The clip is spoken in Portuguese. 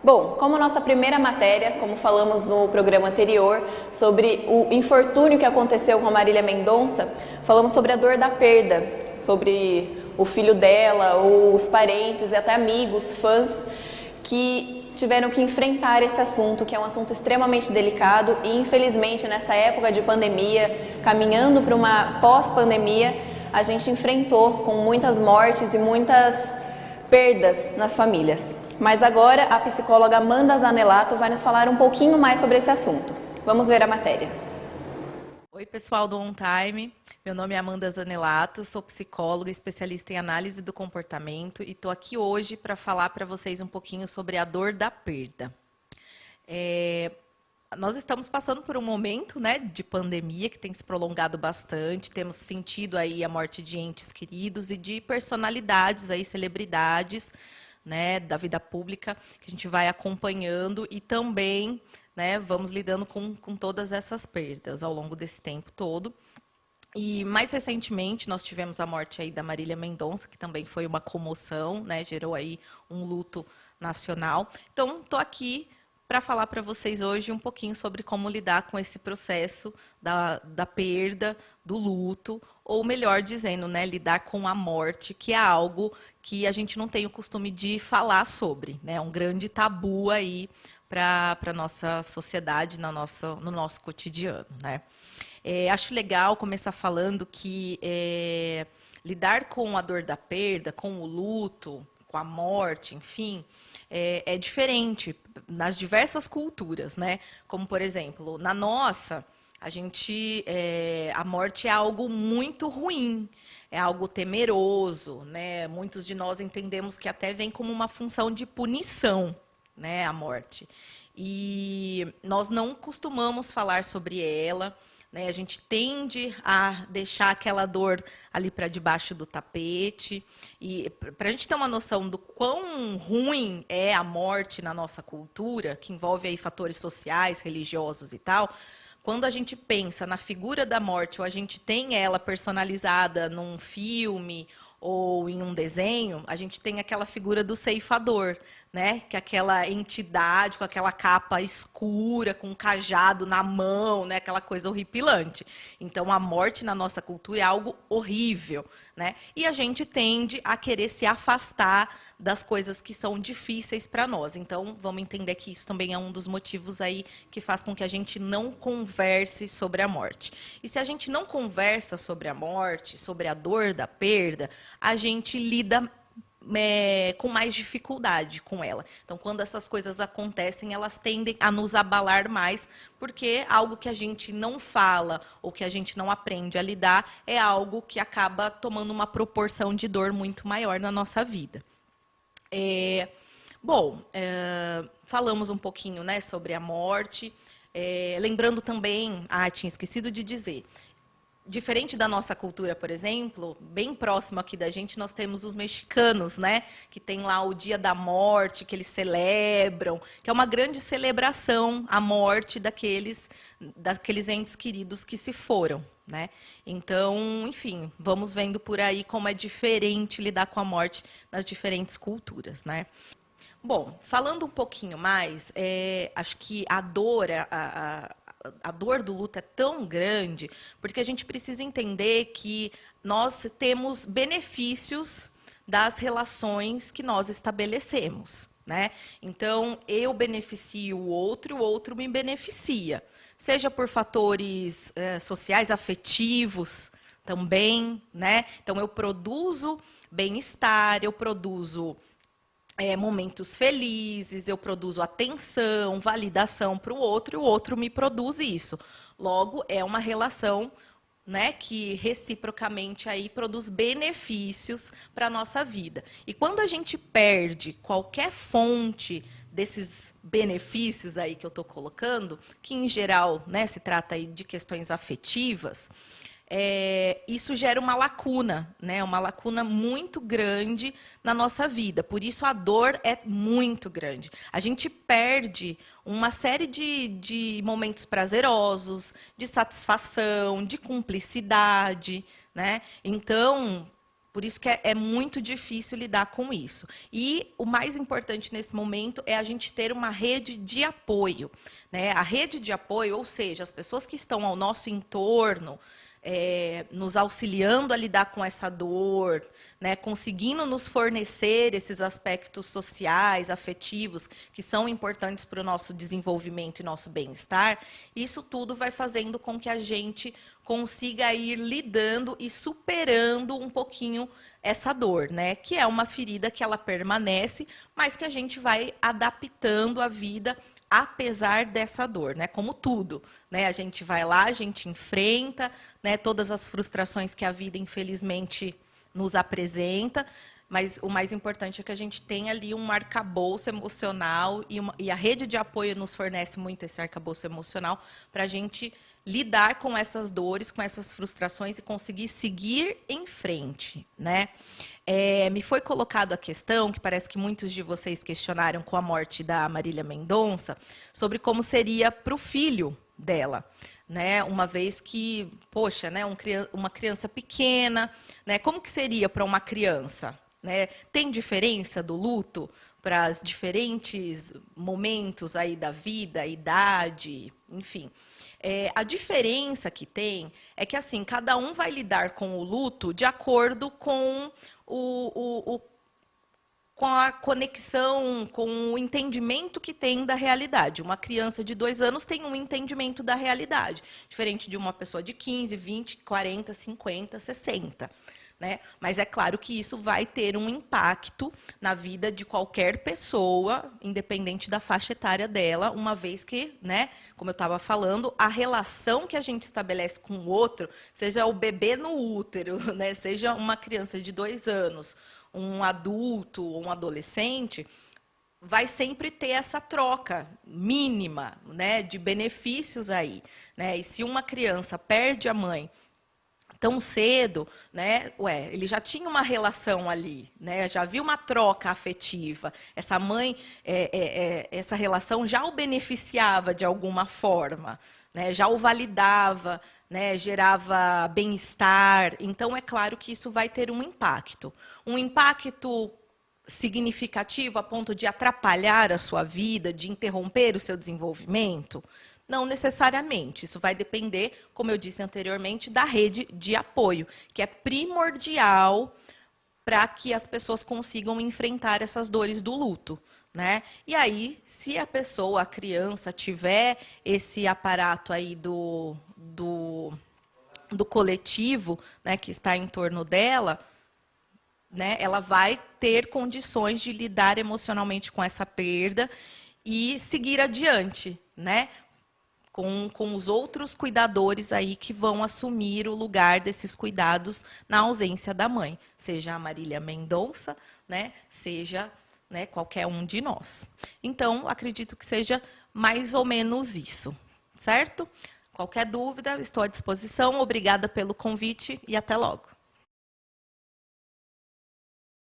Bom, como nossa primeira matéria, como falamos no programa anterior, sobre o infortúnio que aconteceu com a Marília Mendonça, falamos sobre a dor da perda, sobre o filho dela, ou os parentes e até amigos, fãs, que tiveram que enfrentar esse assunto, que é um assunto extremamente delicado e, infelizmente, nessa época de pandemia, caminhando para uma pós-pandemia, a gente enfrentou com muitas mortes e muitas perdas nas famílias. Mas agora a psicóloga Amanda Zanelato vai nos falar um pouquinho mais sobre esse assunto. Vamos ver a matéria. Oi, pessoal do On Time. Meu nome é Amanda Zanelato, sou psicóloga, especialista em análise do comportamento e estou aqui hoje para falar para vocês um pouquinho sobre a dor da perda. Nós estamos passando por um momento, né, de pandemia que tem se prolongado bastante, temos sentido aí a morte de entes queridos e de personalidades, aí, celebridades, né, da vida pública, que a gente vai acompanhando e também, né, vamos lidando com todas essas perdas ao longo desse tempo todo. E mais recentemente nós tivemos a morte aí da Marília Mendonça, que também foi uma comoção, né, gerou aí um luto nacional. Então, estou aqui para falar para vocês hoje um pouquinho sobre como lidar com esse processo da perda, do luto, ou melhor dizendo, né, lidar com a morte, que é algo que a gente não tem o costume de falar sobre, né, é um grande tabu aí para a nossa sociedade, no nosso cotidiano, né. Acho legal começar falando que lidar com a dor da perda, com o luto, com a morte, enfim, é diferente nas diversas culturas, né? Como, por exemplo, na nossa, a morte é algo muito ruim, é algo temeroso, né? Muitos de nós entendemos que até vem como uma função de punição, né? A morte. E nós não costumamos falar sobre ela, né? A gente tende a deixar aquela dor ali para debaixo do tapete. E para a gente ter uma noção do quão ruim é a morte na nossa cultura, que envolve aí fatores sociais, religiosos e tal, quando a gente pensa na figura da morte, ou a gente tem ela personalizada num filme ou em um desenho, a gente tem aquela figura do ceifador, né? Que é aquela entidade com aquela capa escura, com um cajado na mão, né? Aquela coisa horripilante. Então, a morte na nossa cultura é algo horrível, né? E a gente tende a querer se afastar das coisas que são difíceis para nós. Então, vamos entender que isso também é um dos motivos aí que faz com que a gente não converse sobre a morte. E se a gente não conversa sobre a morte, sobre a dor da perda, a gente lida com mais dificuldade com ela. Então, quando essas coisas acontecem, elas tendem a nos abalar mais, porque algo que a gente não fala ou que a gente não aprende a lidar é algo que acaba tomando uma proporção de dor muito maior na nossa vida. Falamos um pouquinho, né, sobre a morte. Lembrando também, tinha esquecido de dizer, diferente da nossa cultura, por exemplo, bem próximo aqui da gente, nós temos os mexicanos, né? Que tem lá o Dia da Morte, que eles celebram, que é uma grande celebração a morte daqueles entes queridos que se foram, né? Então, enfim, vamos vendo por aí como é diferente lidar com a morte nas diferentes culturas, né? Bom, falando um pouquinho mais, acho que a dor do luto é tão grande, porque a gente precisa entender que nós temos benefícios das relações que nós estabelecemos, né? Então, eu beneficio o outro me beneficia. Seja por fatores sociais, afetivos também, né? Então, eu produzo bem-estar, eu produzo momentos felizes, eu produzo atenção, validação para o outro, e o outro me produz isso. Logo, é uma relação, né, que reciprocamente aí produz benefícios para a nossa vida. E quando a gente perde qualquer fonte desses benefícios aí que eu estou colocando, que em geral, né, se trata aí de questões afetivas, isso gera uma lacuna, né? Uma lacuna muito grande na nossa vida. Por isso, a dor é muito grande. A gente perde uma série de momentos prazerosos, de satisfação, de cumplicidade, né? Então, Por isso que é muito difícil lidar com isso. E o mais importante nesse momento é a gente ter uma rede de apoio, né? A rede de apoio, ou seja, as pessoas que estão ao nosso entorno, nos auxiliando a lidar com essa dor, né, conseguindo nos fornecer esses aspectos sociais, afetivos, que são importantes para o nosso desenvolvimento e nosso bem-estar, isso tudo vai fazendo com que a gente consiga ir lidando e superando um pouquinho essa dor, né, que é uma ferida que ela permanece, mas que a gente vai adaptando a vida apesar dessa dor, né? Como tudo, né? A gente vai lá, a gente enfrenta, né, todas as frustrações que a vida, infelizmente, nos apresenta, mas o mais importante é que a gente tenha ali um arcabouço emocional e a rede de apoio nos fornece muito esse arcabouço emocional para a gente lidar com essas dores, com essas frustrações e conseguir seguir em frente, né? Me foi colocado a questão, que parece que muitos de vocês questionaram com a morte da Marília Mendonça, sobre como seria para o filho dela, né? Uma vez que, poxa, né, uma criança pequena, né? Como que seria para uma criança? Né? Tem diferença do luto para os diferentes momentos aí da vida, idade, enfim. A diferença que tem é que assim cada um vai lidar com o luto de acordo com com a conexão, com o entendimento que tem da realidade. Uma criança de 2 anos tem um entendimento da realidade, diferente de uma pessoa de 15, 20, 40, 50, 60. Né? Mas é claro que isso vai ter um impacto na vida de qualquer pessoa, independente da faixa etária dela, uma vez que, né, como eu estava falando, a relação que a gente estabelece com o outro, seja o bebê no útero, né, seja uma criança de 2 anos, um adulto ou um adolescente, vai sempre ter essa troca mínima, né, de benefícios aí. Né? E se uma criança perde a mãe tão cedo, né? Ele já tinha uma relação ali, né? Já havia uma troca afetiva. Essa mãe, essa relação já o beneficiava de alguma forma, né? Já o validava, né? Gerava bem-estar. Então, é claro que isso vai ter um impacto. Um impacto significativo a ponto de atrapalhar a sua vida, de interromper o seu desenvolvimento? Não necessariamente. Isso vai depender, como eu disse anteriormente, da rede de apoio, que é primordial para que as pessoas consigam enfrentar essas dores do luto. Né? E aí, se a pessoa, a criança, tiver esse aparato aí do coletivo, né, que está em torno dela, né, ela vai ter condições de lidar emocionalmente com essa perda e seguir adiante, né? Com os outros cuidadores aí que vão assumir o lugar desses cuidados na ausência da mãe, seja a Marília Mendonça, né, seja, né, qualquer um de nós. Então, acredito que seja mais ou menos isso, certo? Qualquer dúvida, estou à disposição. Obrigada pelo convite e até logo.